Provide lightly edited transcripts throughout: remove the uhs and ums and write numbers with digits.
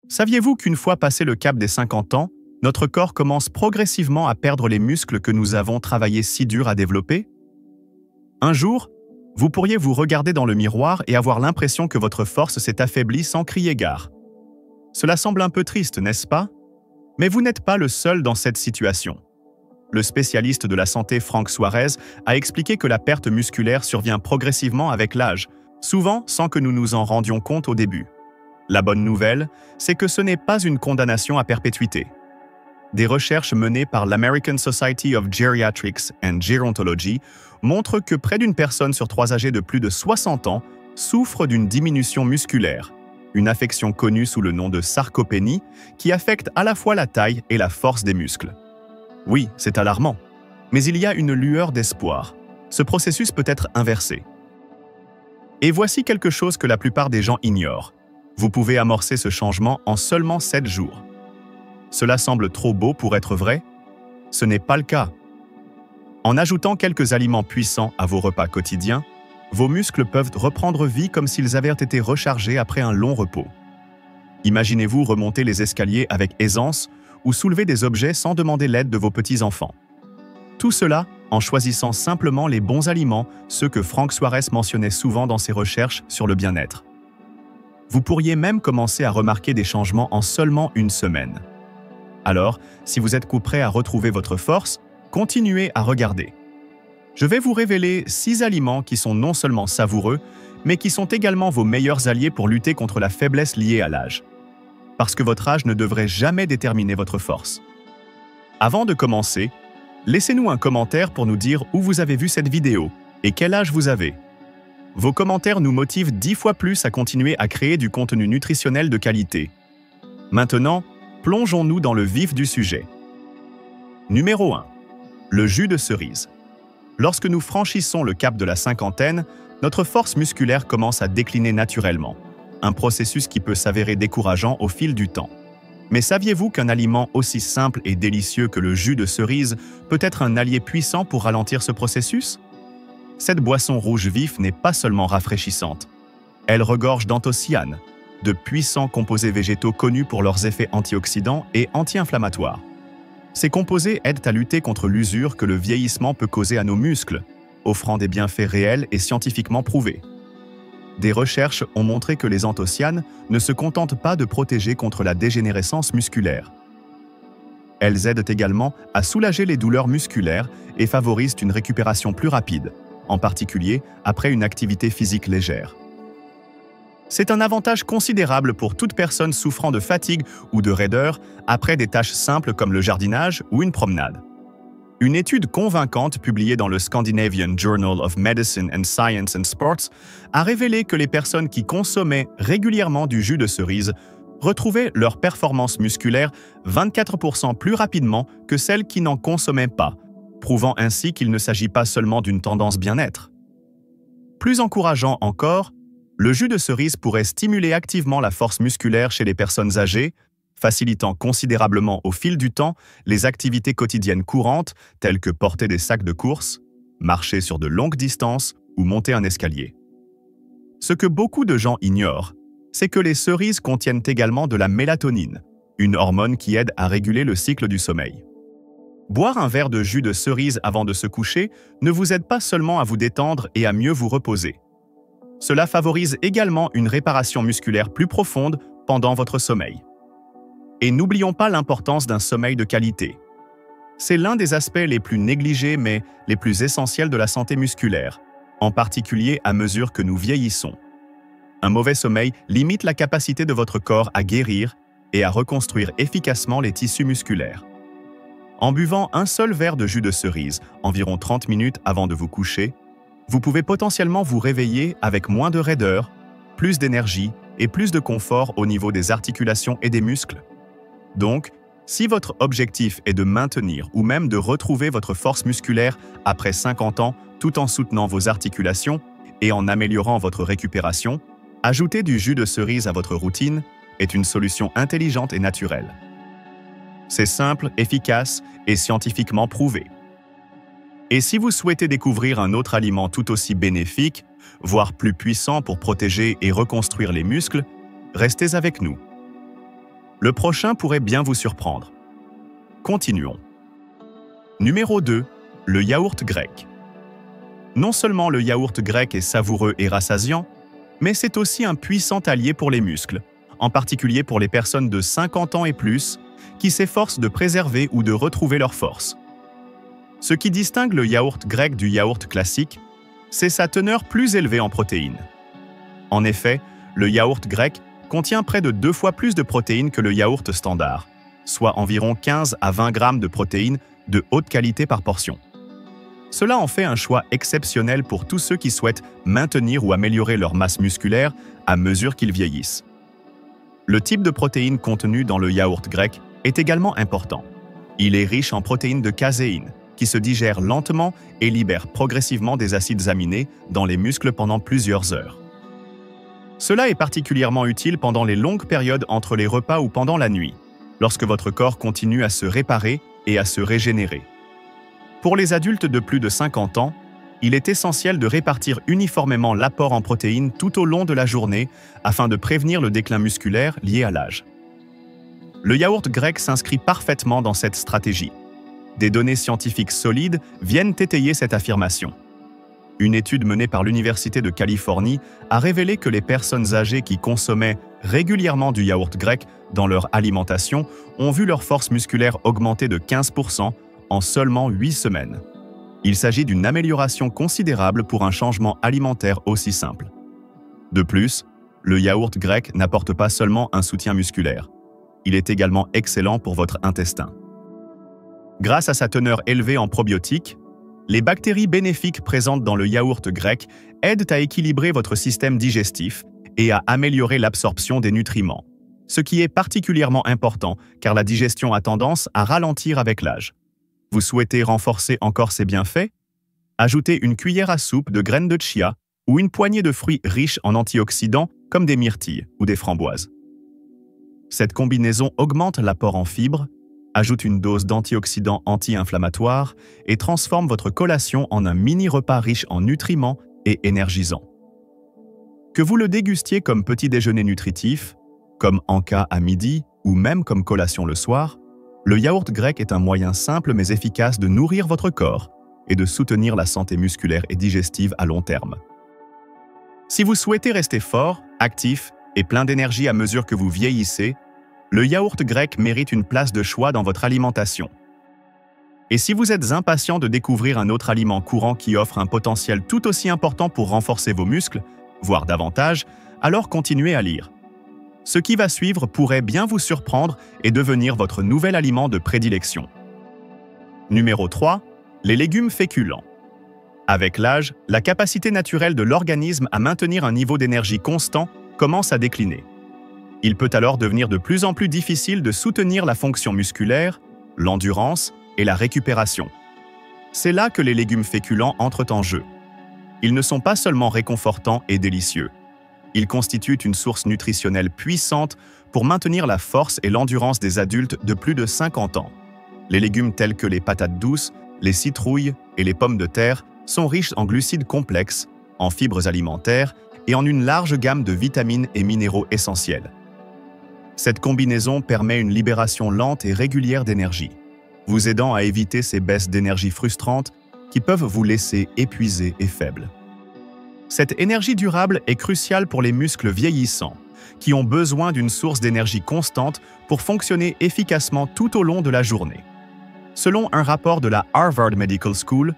Saviez-vous qu'une fois passé le cap des 50 ans, notre corps commence progressivement à perdre les muscles que nous avons travaillé si dur à développer? Un jour, vous pourriez vous regarder dans le miroir et avoir l'impression que votre force s'est affaiblie sans crier gare. Cela semble un peu triste, n'est-ce pas? Mais vous n'êtes pas le seul dans cette situation. Le spécialiste de la santé Frank Suarez a expliqué que la perte musculaire survient progressivement avec l'âge, souvent sans que nous nous en rendions compte au début. La bonne nouvelle, c'est que ce n'est pas une condamnation à perpétuité. Des recherches menées par l'American Society of Geriatrics and Gerontology montrent que près d'une personne sur 3 âgée de plus de 60 ans souffre d'une diminution musculaire, une affection connue sous le nom de sarcopénie qui affecte à la fois la taille et la force des muscles. Oui, c'est alarmant, mais il y a une lueur d'espoir. Ce processus peut être inversé. Et voici quelque chose que la plupart des gens ignorent. Vous pouvez amorcer ce changement en seulement 7 jours. Cela semble trop beau pour être vrai? Ce n'est pas le cas. En ajoutant quelques aliments puissants à vos repas quotidiens, vos muscles peuvent reprendre vie comme s'ils avaient été rechargés après un long repos. Imaginez-vous remonter les escaliers avec aisance ou soulever des objets sans demander l'aide de vos petits-enfants. Tout cela en choisissant simplement les bons aliments, ceux que Frank Suarez mentionnait souvent dans ses recherches sur le bien-être. Vous pourriez même commencer à remarquer des changements en seulement une semaine. Alors, si vous êtes prêt à retrouver votre force, continuez à regarder. Je vais vous révéler 6 aliments qui sont non seulement savoureux, mais qui sont également vos meilleurs alliés pour lutter contre la faiblesse liée à l'âge. Parce que votre âge ne devrait jamais déterminer votre force. Avant de commencer, laissez-nous un commentaire pour nous dire où vous avez vu cette vidéo et quel âge vous avez. Vos commentaires nous motivent 10 fois plus à continuer à créer du contenu nutritionnel de qualité. Maintenant, plongeons-nous dans le vif du sujet. Numéro 1. Le jus de cerise. Lorsque nous franchissons le cap de la cinquantaine, notre force musculaire commence à décliner naturellement, un processus qui peut s'avérer décourageant au fil du temps. Mais saviez-vous qu'un aliment aussi simple et délicieux que le jus de cerise peut être un allié puissant pour ralentir ce processus? Cette boisson rouge vif n'est pas seulement rafraîchissante. Elle regorge d'anthocyanes, de puissants composés végétaux connus pour leurs effets antioxydants et anti-inflammatoires. Ces composés aident à lutter contre l'usure que le vieillissement peut causer à nos muscles, offrant des bienfaits réels et scientifiquement prouvés. Des recherches ont montré que les anthocyanes ne se contentent pas de protéger contre la dégénérescence musculaire. Elles aident également à soulager les douleurs musculaires et favorisent une récupération plus rapide, en particulier après une activité physique légère. C'est un avantage considérable pour toute personne souffrant de fatigue ou de raideur après des tâches simples comme le jardinage ou une promenade. Une étude convaincante publiée dans le Scandinavian Journal of Medicine and Science and Sports a révélé que les personnes qui consommaient régulièrement du jus de cerise retrouvaient leur performance musculaire 24% plus rapidement que celles qui n'en consommaient pas, prouvant ainsi qu'il ne s'agit pas seulement d'une tendance bien-être. Plus encourageant encore, le jus de cerise pourrait stimuler activement la force musculaire chez les personnes âgées, facilitant considérablement au fil du temps les activités quotidiennes courantes telles que porter des sacs de course, marcher sur de longues distances ou monter un escalier. Ce que beaucoup de gens ignorent, c'est que les cerises contiennent également de la mélatonine, une hormone qui aide à réguler le cycle du sommeil. Boire un verre de jus de cerise avant de se coucher ne vous aide pas seulement à vous détendre et à mieux vous reposer. Cela favorise également une réparation musculaire plus profonde pendant votre sommeil. Et n'oublions pas l'importance d'un sommeil de qualité. C'est l'un des aspects les plus négligés mais les plus essentiels de la santé musculaire, en particulier à mesure que nous vieillissons. Un mauvais sommeil limite la capacité de votre corps à guérir et à reconstruire efficacement les tissus musculaires. En buvant un seul verre de jus de cerise, environ 30 minutes avant de vous coucher, vous pouvez potentiellement vous réveiller avec moins de raideur, plus d'énergie et plus de confort au niveau des articulations et des muscles. Donc, si votre objectif est de maintenir ou même de retrouver votre force musculaire après 50 ans tout en soutenant vos articulations et en améliorant votre récupération, ajouter du jus de cerise à votre routine est une solution intelligente et naturelle. C'est simple, efficace et scientifiquement prouvé. Et si vous souhaitez découvrir un autre aliment tout aussi bénéfique, voire plus puissant pour protéger et reconstruire les muscles, restez avec nous. Le prochain pourrait bien vous surprendre. Continuons. Numéro 2. Le yaourt grec. Non seulement le yaourt grec est savoureux et rassasiant, mais c'est aussi un puissant allié pour les muscles, en particulier pour les personnes de 50 ans et plus, qui s'efforcent de préserver ou de retrouver leur force. Ce qui distingue le yaourt grec du yaourt classique, c'est sa teneur plus élevée en protéines. En effet, le yaourt grec contient près de 2 fois plus de protéines que le yaourt standard, soit environ 15 à 20 grammes de protéines de haute qualité par portion. Cela en fait un choix exceptionnel pour tous ceux qui souhaitent maintenir ou améliorer leur masse musculaire à mesure qu'ils vieillissent. Le type de protéines contenues dans le yaourt grec est également important. Il est riche en protéines de caséine, qui se digèrent lentement et libèrent progressivement des acides aminés dans les muscles pendant plusieurs heures. Cela est particulièrement utile pendant les longues périodes entre les repas ou pendant la nuit, lorsque votre corps continue à se réparer et à se régénérer. Pour les adultes de plus de 50 ans, il est essentiel de répartir uniformément l'apport en protéines tout au long de la journée afin de prévenir le déclin musculaire lié à l'âge. Le yaourt grec s'inscrit parfaitement dans cette stratégie. Des données scientifiques solides viennent étayer cette affirmation. Une étude menée par l'Université de Californie a révélé que les personnes âgées qui consommaient régulièrement du yaourt grec dans leur alimentation ont vu leur force musculaire augmenter de 15% en seulement 8 semaines. Il s'agit d'une amélioration considérable pour un changement alimentaire aussi simple. De plus, le yaourt grec n'apporte pas seulement un soutien musculaire. Il est également excellent pour votre intestin. Grâce à sa teneur élevée en probiotiques, les bactéries bénéfiques présentes dans le yaourt grec aident à équilibrer votre système digestif et à améliorer l'absorption des nutriments, ce qui est particulièrement important car la digestion a tendance à ralentir avec l'âge. Vous souhaitez renforcer encore ses bienfaits? Ajoutez une cuillère à soupe de graines de chia ou une poignée de fruits riches en antioxydants comme des myrtilles ou des framboises. Cette combinaison augmente l'apport en fibres, ajoute une dose d'antioxydants anti-inflammatoires et transforme votre collation en un mini-repas riche en nutriments et énergisant. Que vous le dégustiez comme petit déjeuner nutritif, comme encas à midi ou même comme collation le soir, le yaourt grec est un moyen simple mais efficace de nourrir votre corps et de soutenir la santé musculaire et digestive à long terme. Si vous souhaitez rester fort, actif et plein d'énergie à mesure que vous vieillissez, le yaourt grec mérite une place de choix dans votre alimentation. Et si vous êtes impatient de découvrir un autre aliment courant qui offre un potentiel tout aussi important pour renforcer vos muscles, voire davantage, alors continuez à lire. Ce qui va suivre pourrait bien vous surprendre et devenir votre nouvel aliment de prédilection. Numéro 3. Les légumes féculents. Avec l'âge, la capacité naturelle de l'organisme à maintenir un niveau d'énergie constant commence à décliner. Il peut alors devenir de plus en plus difficile de soutenir la fonction musculaire, l'endurance et la récupération. C'est là que les légumes féculents entrent en jeu. Ils ne sont pas seulement réconfortants et délicieux. Ils constituent une source nutritionnelle puissante pour maintenir la force et l'endurance des adultes de plus de 50 ans. Les légumes tels que les patates douces, les citrouilles et les pommes de terre sont riches en glucides complexes, en fibres alimentaires et en une large gamme de vitamines et minéraux essentiels. Cette combinaison permet une libération lente et régulière d'énergie, vous aidant à éviter ces baisses d'énergie frustrantes qui peuvent vous laisser épuisé et faible. Cette énergie durable est cruciale pour les muscles vieillissants, qui ont besoin d'une source d'énergie constante pour fonctionner efficacement tout au long de la journée. Selon un rapport de la Harvard Medical School,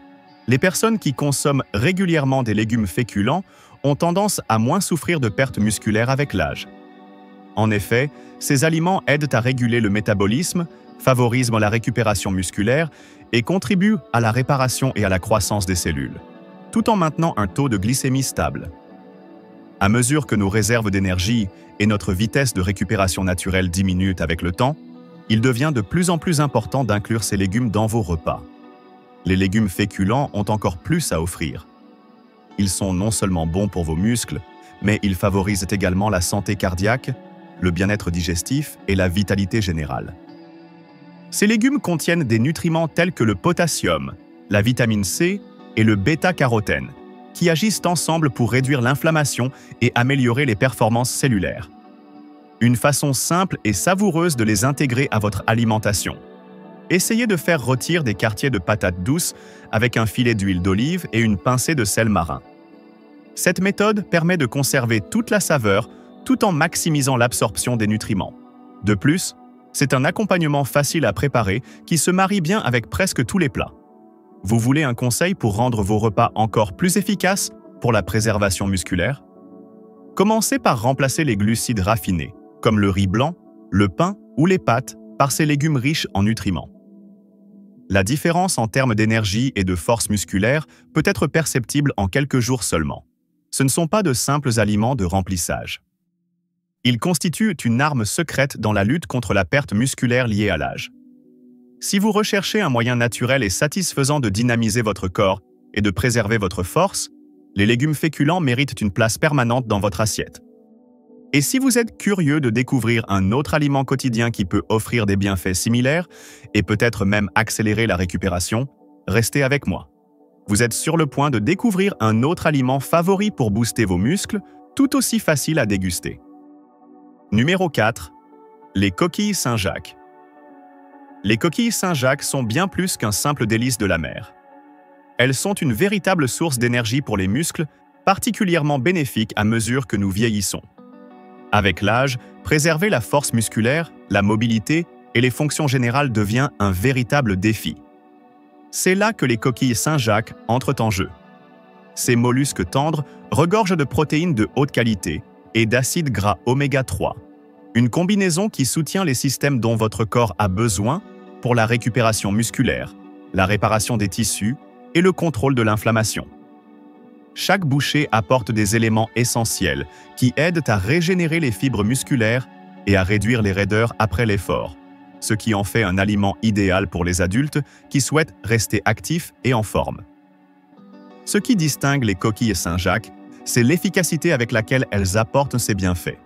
les personnes qui consomment régulièrement des légumes féculents ont tendance à moins souffrir de pertes musculaires avec l'âge. En effet, ces aliments aident à réguler le métabolisme, favorisent la récupération musculaire et contribuent à la réparation et à la croissance des cellules, tout en maintenant un taux de glycémie stable. À mesure que nos réserves d'énergie et notre vitesse de récupération naturelle diminuent avec le temps, il devient de plus en plus important d'inclure ces légumes dans vos repas. Les légumes féculents ont encore plus à offrir. Ils sont non seulement bons pour vos muscles, mais ils favorisent également la santé cardiaque, le bien-être digestif et la vitalité générale. Ces légumes contiennent des nutriments tels que le potassium, la vitamine C et le bêta-carotène, qui agissent ensemble pour réduire l'inflammation et améliorer les performances cellulaires. Une façon simple et savoureuse de les intégrer à votre alimentation. Essayez de faire rôtir des quartiers de patates douces avec un filet d'huile d'olive et une pincée de sel marin. Cette méthode permet de conserver toute la saveur tout en maximisant l'absorption des nutriments. De plus, c'est un accompagnement facile à préparer qui se marie bien avec presque tous les plats. Vous voulez un conseil pour rendre vos repas encore plus efficaces pour la préservation musculaire? Commencez par remplacer les glucides raffinés, comme le riz blanc, le pain ou les pâtes, par ces légumes riches en nutriments. La différence en termes d'énergie et de force musculaire peut être perceptible en quelques jours seulement. Ce ne sont pas de simples aliments de remplissage. Ils constituent une arme secrète dans la lutte contre la perte musculaire liée à l'âge. Si vous recherchez un moyen naturel et satisfaisant de dynamiser votre corps et de préserver votre force, les légumes féculents méritent une place permanente dans votre assiette. Et si vous êtes curieux de découvrir un autre aliment quotidien qui peut offrir des bienfaits similaires et peut-être même accélérer la récupération, restez avec moi. Vous êtes sur le point de découvrir un autre aliment favori pour booster vos muscles, tout aussi facile à déguster. Numéro 4. Les coquilles Saint-Jacques. Les coquilles Saint-Jacques sont bien plus qu'un simple délice de la mer. Elles sont une véritable source d'énergie pour les muscles, particulièrement bénéfique à mesure que nous vieillissons. Avec l'âge, préserver la force musculaire, la mobilité et les fonctions générales devient un véritable défi. C'est là que les coquilles Saint-Jacques entrent en jeu. Ces mollusques tendres regorgent de protéines de haute qualité et d'acides gras oméga 3, une combinaison qui soutient les systèmes dont votre corps a besoin pour la récupération musculaire, la réparation des tissus et le contrôle de l'inflammation. Chaque bouchée apporte des éléments essentiels qui aident à régénérer les fibres musculaires et à réduire les raideurs après l'effort, ce qui en fait un aliment idéal pour les adultes qui souhaitent rester actifs et en forme. Ce qui distingue les coquilles Saint-Jacques, c'est l'efficacité avec laquelle elles apportent ces bienfaits.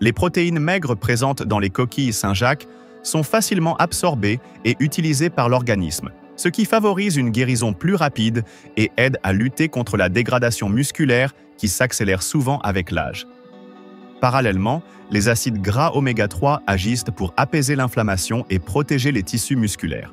Les protéines maigres présentes dans les coquilles Saint-Jacques sont facilement absorbées et utilisées par l'organisme, ce qui favorise une guérison plus rapide et aide à lutter contre la dégradation musculaire qui s'accélère souvent avec l'âge. Parallèlement, les acides gras oméga 3 agissent pour apaiser l'inflammation et protéger les tissus musculaires.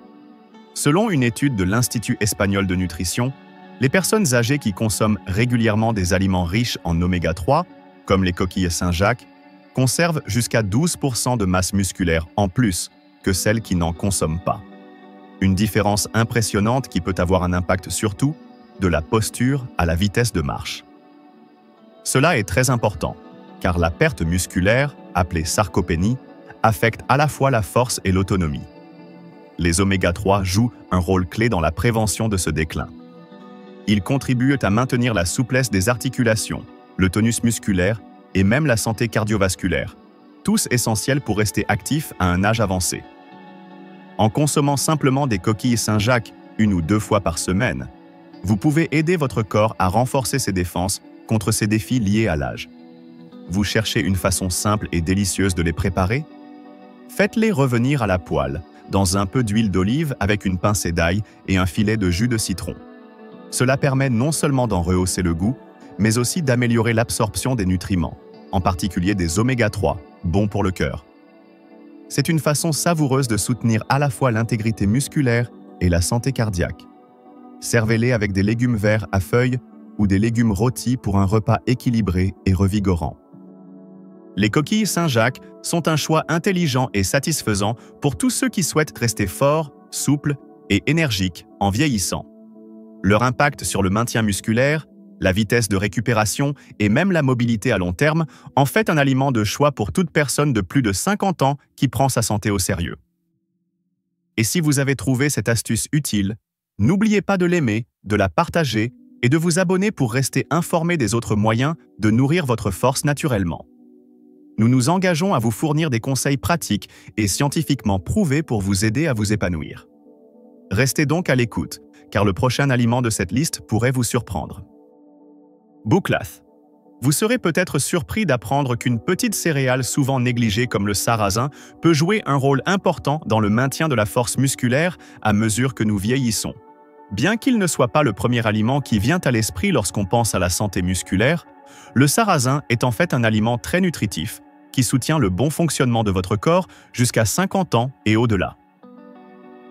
Selon une étude de l'Institut espagnol de nutrition, les personnes âgées qui consomment régulièrement des aliments riches en oméga 3, comme les coquilles Saint-Jacques, conservent jusqu'à 12% de masse musculaire en plus que celles qui n'en consomment pas. Une différence impressionnante qui peut avoir un impact surtout de la posture à la vitesse de marche. Cela est très important, car la perte musculaire, appelée sarcopénie, affecte à la fois la force et l'autonomie. Les oméga 3 jouent un rôle clé dans la prévention de ce déclin. Ils contribuent à maintenir la souplesse des articulations, le tonus musculaire et même la santé cardiovasculaire, tous essentiels pour rester actifs à un âge avancé. En consommant simplement des coquilles Saint-Jacques 1 ou 2 fois par semaine, vous pouvez aider votre corps à renforcer ses défenses contre ces défis liés à l'âge. Vous cherchez une façon simple et délicieuse de les préparer? Faites-les revenir à la poêle, dans un peu d'huile d'olive avec une pincée d'ail et un filet de jus de citron. Cela permet non seulement d'en rehausser le goût, mais aussi d'améliorer l'absorption des nutriments, en particulier des oméga 3, bons pour le cœur. C'est une façon savoureuse de soutenir à la fois l'intégrité musculaire et la santé cardiaque. Servez-les avec des légumes verts à feuilles ou des légumes rôtis pour un repas équilibré et revigorant. Les coquilles Saint-Jacques sont un choix intelligent et satisfaisant pour tous ceux qui souhaitent rester forts, souples et énergiques en vieillissant. Leur impact sur le maintien musculaire, la vitesse de récupération et même la mobilité à long terme en fait un aliment de choix pour toute personne de plus de 50 ans qui prend sa santé au sérieux. Et si vous avez trouvé cette astuce utile, n'oubliez pas de l'aimer, de la partager et de vous abonner pour rester informé des autres moyens de nourrir votre force naturellement. Nous nous engageons à vous fournir des conseils pratiques et scientifiquement prouvés pour vous aider à vous épanouir. Restez donc à l'écoute, car le prochain aliment de cette liste pourrait vous surprendre. Bouclath. Vous serez peut-être surpris d'apprendre qu'une petite céréale souvent négligée comme le sarrasin peut jouer un rôle important dans le maintien de la force musculaire à mesure que nous vieillissons. Bien qu'il ne soit pas le premier aliment qui vient à l'esprit lorsqu'on pense à la santé musculaire, le sarrasin est en fait un aliment très nutritif, qui soutient le bon fonctionnement de votre corps jusqu'à 50 ans et au-delà.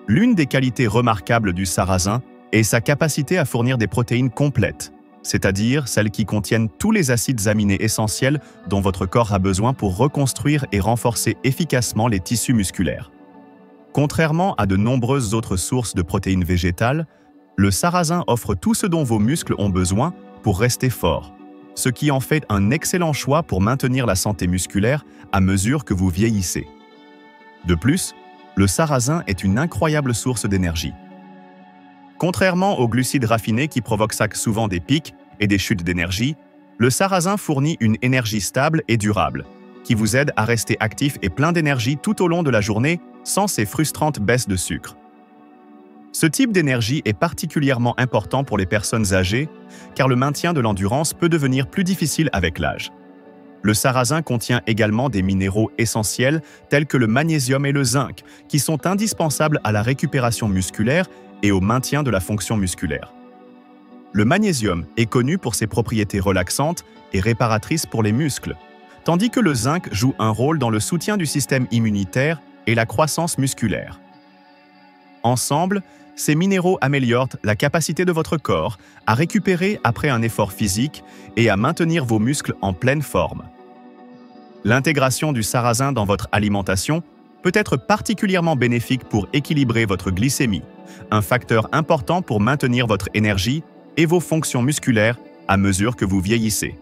L'une des qualités remarquables du sarrasin est sa capacité à fournir des protéines complètes, c'est-à-dire celles qui contiennent tous les acides aminés essentiels dont votre corps a besoin pour reconstruire et renforcer efficacement les tissus musculaires. Contrairement à de nombreuses autres sources de protéines végétales, le sarrasin offre tout ce dont vos muscles ont besoin pour rester forts, ce qui en fait un excellent choix pour maintenir la santé musculaire à mesure que vous vieillissez. De plus, le sarrasin est une incroyable source d'énergie. Contrairement aux glucides raffinés qui provoquent souvent des pics et des chutes d'énergie, le sarrasin fournit une énergie stable et durable, qui vous aide à rester actif et plein d'énergie tout au long de la journée sans ces frustrantes baisses de sucre. Ce type d'énergie est particulièrement important pour les personnes âgées, car le maintien de l'endurance peut devenir plus difficile avec l'âge. Le sarrasin contient également des minéraux essentiels tels que le magnésium et le zinc, qui sont indispensables à la récupération musculaire et au maintien de la fonction musculaire. Le magnésium est connu pour ses propriétés relaxantes et réparatrices pour les muscles, tandis que le zinc joue un rôle dans le soutien du système immunitaire et la croissance musculaire. Ensemble, ces minéraux améliorent la capacité de votre corps à récupérer après un effort physique et à maintenir vos muscles en pleine forme. L'intégration du sarrasin dans votre alimentation peut être particulièrement bénéfique pour équilibrer votre glycémie, un facteur important pour maintenir votre énergie et vos fonctions musculaires à mesure que vous vieillissez.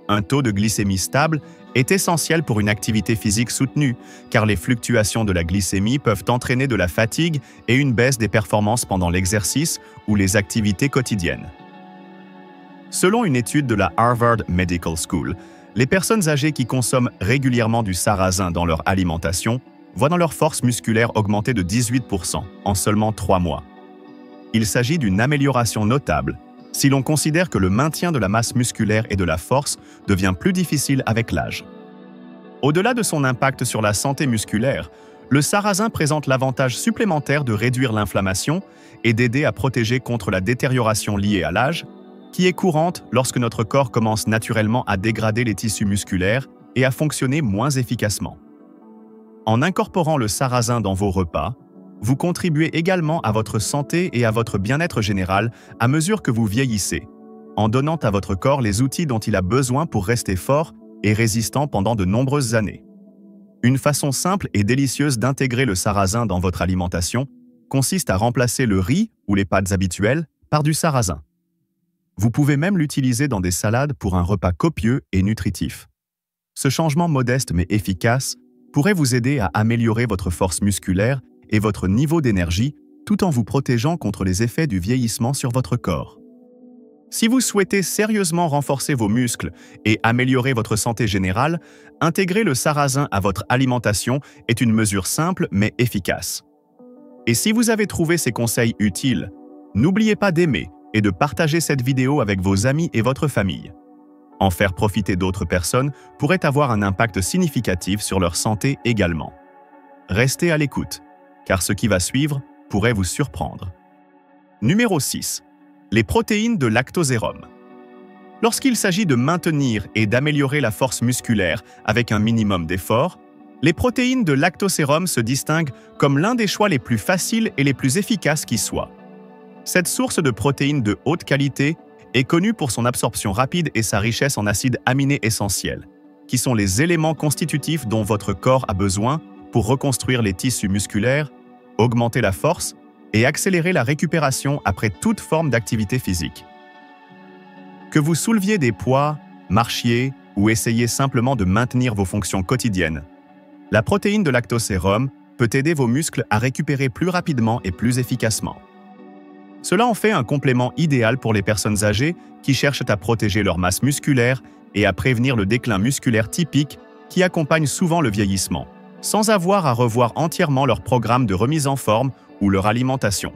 Un taux de glycémie stable est essentiel pour une activité physique soutenue, car les fluctuations de la glycémie peuvent entraîner de la fatigue et une baisse des performances pendant l'exercice ou les activités quotidiennes. Selon une étude de la Harvard Medical School, les personnes âgées qui consomment régulièrement du sarrasin dans leur alimentation voient leur force musculaire augmenter de 18% en seulement 3 mois. Il s'agit d'une amélioration notable si l'on considère que le maintien de la masse musculaire et de la force devient plus difficile avec l'âge. Au-delà de son impact sur la santé musculaire, le sarrasin présente l'avantage supplémentaire de réduire l'inflammation et d'aider à protéger contre la détérioration liée à l'âge, qui est courante lorsque notre corps commence naturellement à dégrader les tissus musculaires et à fonctionner moins efficacement. En incorporant le sarrasin dans vos repas, vous contribuez également à votre santé et à votre bien-être général à mesure que vous vieillissez, en donnant à votre corps les outils dont il a besoin pour rester fort et résistant pendant de nombreuses années. Une façon simple et délicieuse d'intégrer le sarrasin dans votre alimentation consiste à remplacer le riz ou les pâtes habituelles par du sarrasin. Vous pouvez même l'utiliser dans des salades pour un repas copieux et nutritif. Ce changement modeste mais efficace pourrait vous aider à améliorer votre force musculaire et votre niveau d'énergie tout en vous protégeant contre les effets du vieillissement sur votre corps. Si vous souhaitez sérieusement renforcer vos muscles et améliorer votre santé générale, intégrer le sarrasin à votre alimentation est une mesure simple mais efficace. Et si vous avez trouvé ces conseils utiles, n'oubliez pas d'aimer et de partager cette vidéo avec vos amis et votre famille. En faire profiter d'autres personnes pourrait avoir un impact significatif sur leur santé également. Restez à l'écoute, car ce qui va suivre pourrait vous surprendre. Numéro 6. Les protéines de lactosérum. Lorsqu'il s'agit de maintenir et d'améliorer la force musculaire avec un minimum d'effort, les protéines de lactosérum se distinguent comme l'un des choix les plus faciles et les plus efficaces qui soient. Cette source de protéines de haute qualité est connue pour son absorption rapide et sa richesse en acides aminés essentiels, qui sont les éléments constitutifs dont votre corps a besoin pour reconstruire les tissus musculaires, augmenter la force et accélérer la récupération après toute forme d'activité physique. Que vous souleviez des poids, marchiez ou essayez simplement de maintenir vos fonctions quotidiennes, la protéine de lactosérum peut aider vos muscles à récupérer plus rapidement et plus efficacement. Cela en fait un complément idéal pour les personnes âgées qui cherchent à protéger leur masse musculaire et à prévenir le déclin musculaire typique qui accompagne souvent le vieillissement, sans avoir à revoir entièrement leur programme de remise en forme ou leur alimentation.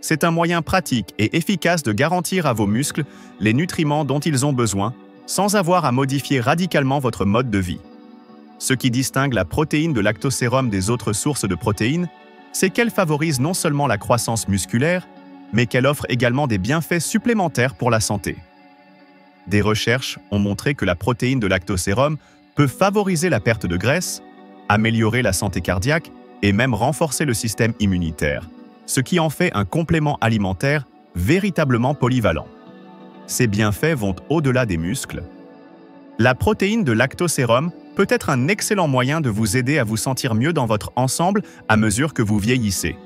C'est un moyen pratique et efficace de garantir à vos muscles les nutriments dont ils ont besoin, sans avoir à modifier radicalement votre mode de vie. Ce qui distingue la protéine de lactosérum des autres sources de protéines, c'est qu'elle favorise non seulement la croissance musculaire, mais qu'elle offre également des bienfaits supplémentaires pour la santé. Des recherches ont montré que la protéine de lactosérum peut favoriser la perte de graisse, améliorer la santé cardiaque et même renforcer le système immunitaire, ce qui en fait un complément alimentaire véritablement polyvalent. Ces bienfaits vont au-delà des muscles. La protéine de lactosérum peut être un excellent moyen de vous aider à vous sentir mieux dans votre ensemble à mesure que vous vieillissez.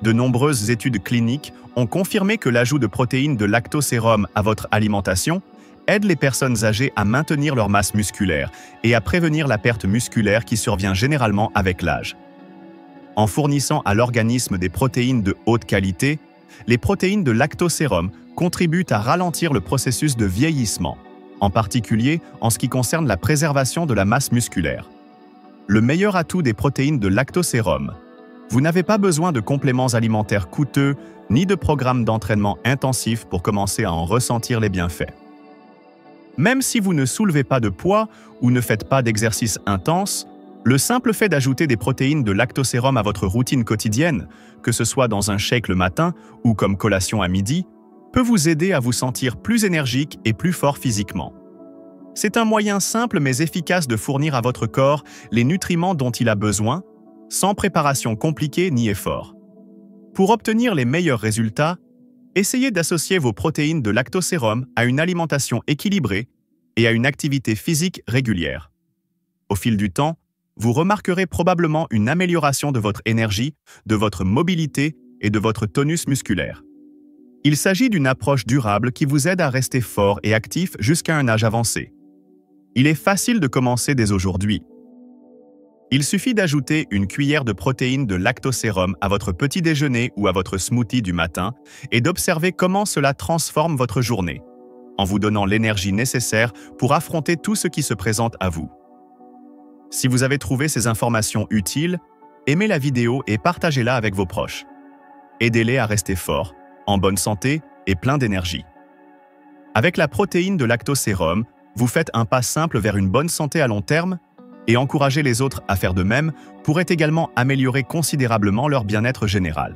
De nombreuses études cliniques ont confirmé que l'ajout de protéines de lactosérum à votre alimentation aide les personnes âgées à maintenir leur masse musculaire et à prévenir la perte musculaire qui survient généralement avec l'âge. En fournissant à l'organisme des protéines de haute qualité, les protéines de lactosérum contribuent à ralentir le processus de vieillissement, en particulier en ce qui concerne la préservation de la masse musculaire. Le meilleur atout des protéines de lactosérum: vous n'avez pas besoin de compléments alimentaires coûteux ni de programmes d'entraînement intensifs pour commencer à en ressentir les bienfaits. Même si vous ne soulevez pas de poids ou ne faites pas d'exercice intense, le simple fait d'ajouter des protéines de lactosérum à votre routine quotidienne, que ce soit dans un shake le matin ou comme collation à midi, peut vous aider à vous sentir plus énergique et plus fort physiquement. C'est un moyen simple mais efficace de fournir à votre corps les nutriments dont il a besoin, sans préparation compliquée ni effort. Pour obtenir les meilleurs résultats, essayez d'associer vos protéines de lactosérum à une alimentation équilibrée et à une activité physique régulière. Au fil du temps, vous remarquerez probablement une amélioration de votre énergie, de votre mobilité et de votre tonus musculaire. Il s'agit d'une approche durable qui vous aide à rester fort et actif jusqu'à un âge avancé. Il est facile de commencer dès aujourd'hui. Il suffit d'ajouter une cuillère de protéines de lactosérum à votre petit déjeuner ou à votre smoothie du matin et d'observer comment cela transforme votre journée, en vous donnant l'énergie nécessaire pour affronter tout ce qui se présente à vous. Si vous avez trouvé ces informations utiles, aimez la vidéo et partagez-la avec vos proches. Aidez-les à rester forts, en bonne santé et plein d'énergie. Avec la protéine de lactosérum, vous faites un pas simple vers une bonne santé à long terme, et encourager les autres à faire de même pourrait également améliorer considérablement leur bien-être général.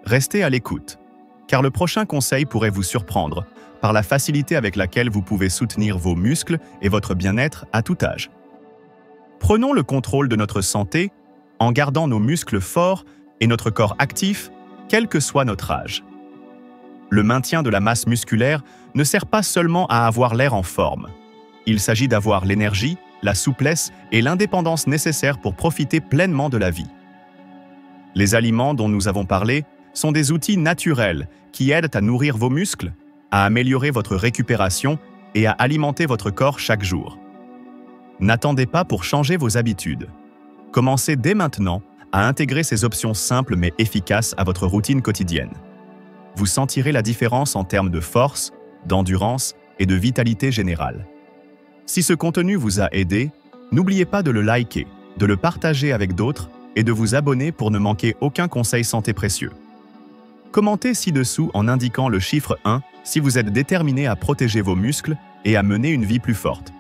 Restez à l'écoute, car le prochain conseil pourrait vous surprendre par la facilité avec laquelle vous pouvez soutenir vos muscles et votre bien-être à tout âge. Prenons le contrôle de notre santé en gardant nos muscles forts et notre corps actif, quel que soit notre âge. Le maintien de la masse musculaire ne sert pas seulement à avoir l'air en forme. Il s'agit d'avoir l'énergie, la souplesse et l'indépendance nécessaires pour profiter pleinement de la vie. Les aliments dont nous avons parlé sont des outils naturels qui aident à nourrir vos muscles, à améliorer votre récupération et à alimenter votre corps chaque jour. N'attendez pas pour changer vos habitudes. Commencez dès maintenant à intégrer ces options simples mais efficaces à votre routine quotidienne. Vous sentirez la différence en termes de force, d'endurance et de vitalité générale. Si ce contenu vous a aidé, n'oubliez pas de le liker, de le partager avec d'autres et de vous abonner pour ne manquer aucun conseil santé précieux. Commentez ci-dessous en indiquant le chiffre 1 si vous êtes déterminé à protéger vos muscles et à mener une vie plus forte.